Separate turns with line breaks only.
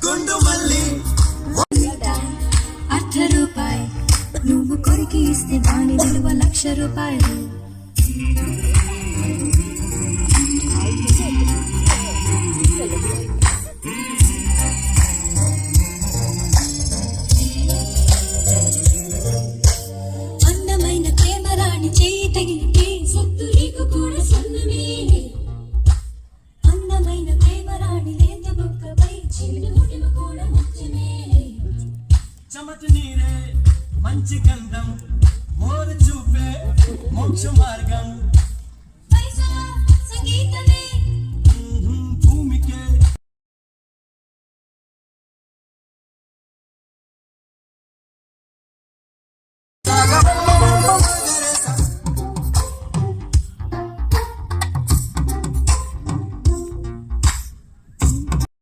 గుండు మల్లి
అర్ధ రూపాయి నువ్వు కొరికి ఇస్తే దాని విలువ ₹1,00,000. అందమైన ప్రేమరాణి చేయి తగిలితే సత్తురీకు కూడా సన్నమే. అందమైన ప్రేమరాణి లేత బొక్కపై చిన్న ముడిమ కూడా ముఖ్యమే.
చెమట నీరే మంచి గంధం మోర చూపే మోక్ష మార్గం